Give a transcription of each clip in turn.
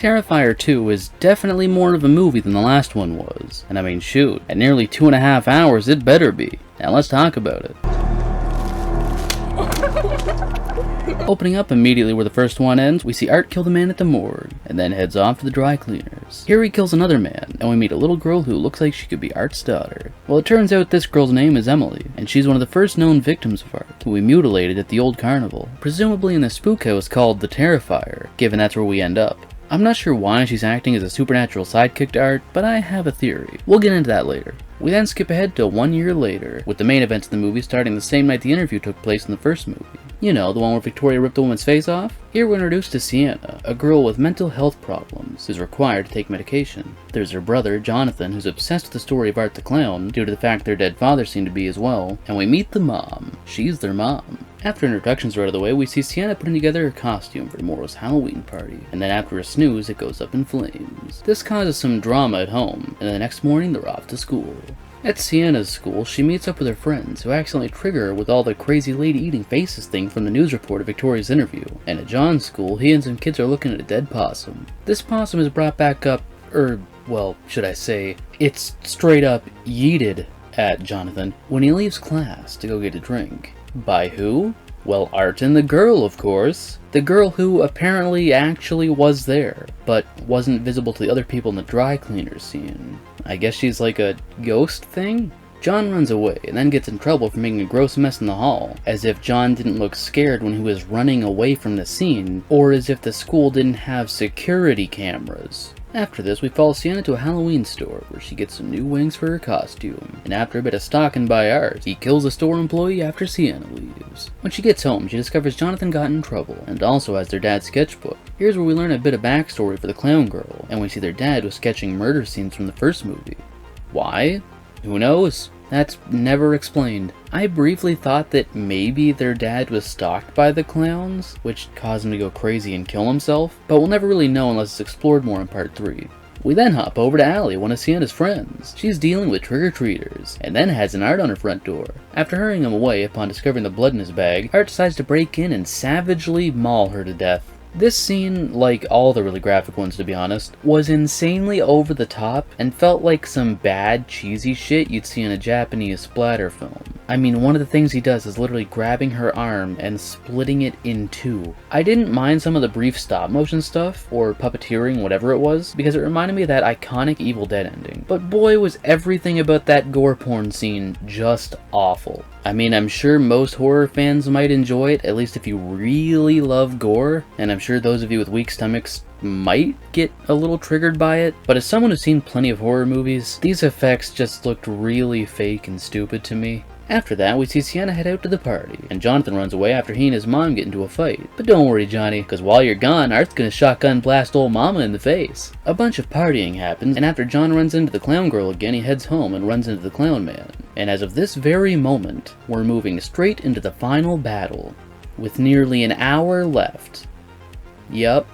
Terrifier 2 is definitely more of a movie than the last one was, and I mean shoot, at nearly 2.5 hours it better be. Now let's talk about it. Opening up immediately where the first one ends, we see Art kill the man at the morgue, and then heads off to the dry cleaners. Here he kills another man, and we meet a little girl who looks like she could be Art's daughter. Well, it turns out this girl's name is Emily, and she's one of the first known victims of Art, who we mutilated at the old carnival, presumably in the spook house called the Terrifier, given that's where we end up. I'm not sure why she's acting as a supernatural sidekick to Art, but I have a theory. We'll get into that later. We then skip ahead to 1 year later, with the main events of the movie starting the same night the interview took place in the first movie. You know, the one where Victoria ripped the woman's face off? Here we're introduced to Sienna, a girl with mental health problems who's required to take medication. There's her brother, Jonathan, who's obsessed with the story of Art the Clown, due to the fact their dead father seemed to be as well, and we meet the mom. She's their mom. After introductions are out of the way, we see Sienna putting together her costume for tomorrow's Halloween party, and then after a snooze, it goes up in flames. This causes some drama at home, and the next morning they're off to school. At Sienna's school, she meets up with her friends, who accidentally trigger her with all the crazy lady eating faces thing from the news report of Victoria's interview. And at John's school, he and some kids are looking at a dead possum. This possum is brought back up, well, should I say, it's straight up yeeted at Jonathan when he leaves class to go get a drink. By who? Well, Art and the girl, of course. The girl who apparently actually was there, but wasn't visible to the other people in the dry cleaners scene. I guess she's like a ghost thing? John runs away and then gets in trouble for making a gross mess in the hall, as if John didn't look scared when he was running away from the scene, or as if the school didn't have security cameras. After this, we follow Sienna to a Halloween store, where she gets some new wings for her costume, and after a bit of stalking by Art, he kills a store employee after Sienna leaves. When she gets home, she discovers Jonathan got in trouble, and also has their dad's sketchbook. Here's where we learn a bit of backstory for the clown girl, and we see their dad was sketching murder scenes from the first movie. Why? Who knows? That's never explained. I briefly thought that maybe their dad was stalked by the clowns, which caused him to go crazy and kill himself, but we'll never really know unless it's explored more in part 3. We then hop over to Allie, one of Sienna's friends. She's dealing with trick-or-treaters, and then has an Art on her front door. After hurrying him away upon discovering the blood in his bag, Art decides to break in and savagely maul her to death. This scene, like all the really graphic ones to be honest, was insanely over the top and felt like some bad cheesy shit you'd see in a Japanese splatter film. I mean, one of the things he does is literally grabbing her arm and splitting it in two. I didn't mind some of the brief stop motion stuff, or puppeteering, whatever it was, because it reminded me of that iconic Evil Dead ending. But boy was everything about that gore porn scene just awful. I mean, I'm sure most horror fans might enjoy it, at least if you really love gore, and I'm sure those of you with weak stomachs might get a little triggered by it, but as someone who's seen plenty of horror movies, these effects just looked really fake and stupid to me. After that, we see Sienna head out to the party, and Jonathan runs away after he and his mom get into a fight. But don't worry, Johnny, because while you're gone, Art's gonna shotgun blast old mama in the face. A bunch of partying happens, and after John runs into the clown girl again, he heads home and runs into the clown man. And as of this very moment, we're moving straight into the final battle, with nearly an hour left. Yup.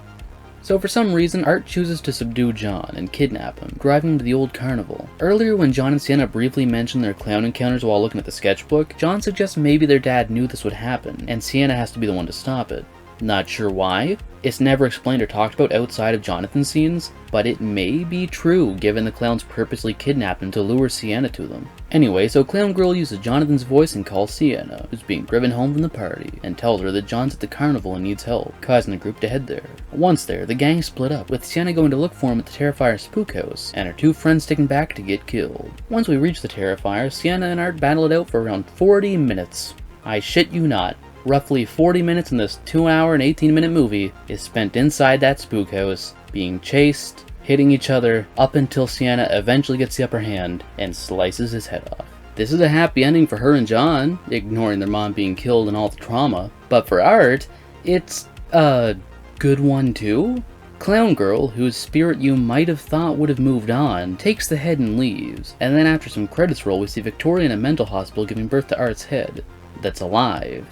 So for some reason, Art chooses to subdue John and kidnap him, driving him to the old carnival. Earlier when John and Sienna briefly mentioned their clown encounters while looking at the sketchbook, John suggests maybe their dad knew this would happen, and Sienna has to be the one to stop it. Not sure why. It's never explained or talked about outside of Jonathan's scenes, but it may be true given the clowns purposely kidnapped him to lure Sienna to them. Anyway, so Clown Girl uses Jonathan's voice and calls Sienna, who's being driven home from the party, and tells her that John's at the carnival and needs help, causing the group to head there. Once there, the gang split up, with Sienna going to look for him at the Terrifier spook house, and her two friends sticking back to get killed. Once we reach the Terrifier, Sienna and Art battle it out for around 40 minutes. I shit you not. Roughly 40 minutes in this 2-hour and 18-minute movie is spent inside that spook house, being chased, hitting each other, up until Sienna eventually gets the upper hand and slices his head off. This is a happy ending for her and John, ignoring their mom being killed and all the trauma, but for Art, it's a good one too? Clown Girl, whose spirit you might have thought would have moved on, takes the head and leaves, and then after some credits roll we see Victoria in a mental hospital giving birth to Art's head, that's alive.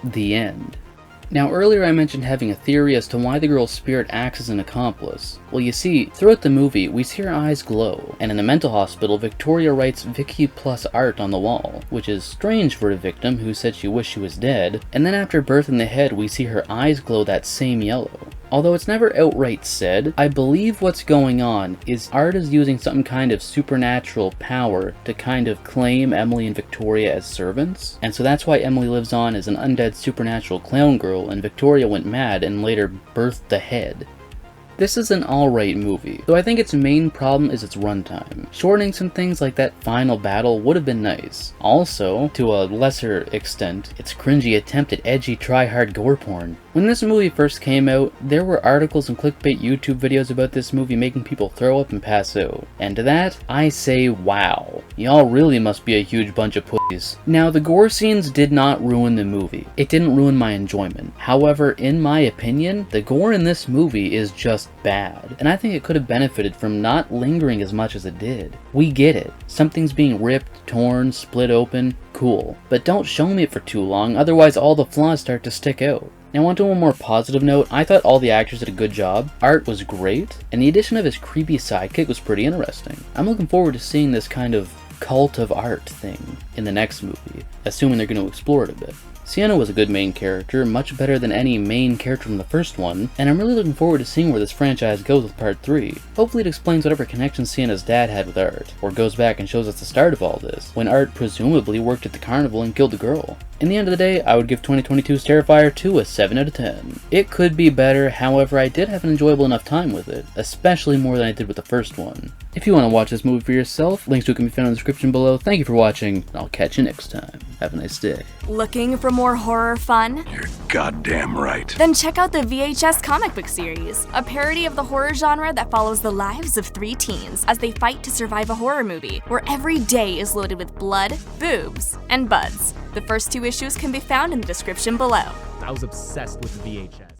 The end. Now earlier I mentioned having a theory as to why the girl's spirit acts as an accomplice. Well, you see, throughout the movie we see her eyes glow, and in the mental hospital Victoria writes Vicky plus Art on the wall, which is strange for a victim who said she wished she was dead, and then after birthing the head we see her eyes glow that same yellow. Although it's never outright said, I believe what's going on is Art is using some kind of supernatural power to kind of claim Emily and Victoria as servants, and so that's why Emily lives on as an undead supernatural clown girl, and Victoria went mad and later birthed the head. This is an alright movie, though I think its main problem is its runtime. Shortening some things like that final battle would have been nice. Also, to a lesser extent, its cringy attempt at edgy try-hard gore porn. When this movie first came out, there were articles and clickbait YouTube videos about this movie making people throw up and pass out. And to that, I say wow. Y'all really must be a huge bunch of pussies. Now, the gore scenes did not ruin the movie. It didn't ruin my enjoyment. However, in my opinion, the gore in this movie is just bad, and I think it could have benefited from not lingering as much as it did. We get it. Something's being ripped, torn, split open, cool. But don't show me it for too long, otherwise all the flaws start to stick out. Now onto a more positive note, I thought all the actors did a good job, Art was great, and the addition of his creepy sidekick was pretty interesting. I'm looking forward to seeing this kind of cult of art thing in the next movie, assuming they're going to explore it a bit. Sienna was a good main character, much better than any main character from the first one, and I'm really looking forward to seeing where this franchise goes with part 3. Hopefully it explains whatever connection Sienna's dad had with Art, or goes back and shows us the start of all this, when Art presumably worked at the carnival and killed the girl. In the end of the day, I would give 2022's Terrifier 2 a 7 out of 10. It could be better, however I did have an enjoyable enough time with it, especially more than I did with the first one. If you want to watch this movie for yourself, links to it can be found in the description below. Thank you for watching, and I'll catch you next time. Have a nice day. Looking for more horror fun? You're goddamn right. Then check out the VHS comic book series, a parody of the horror genre that follows the lives of 3 teens as they fight to survive a horror movie, where every day is loaded with blood, boobs, and buds. The first 2 issues can be found in the description below. I was obsessed with the VHS.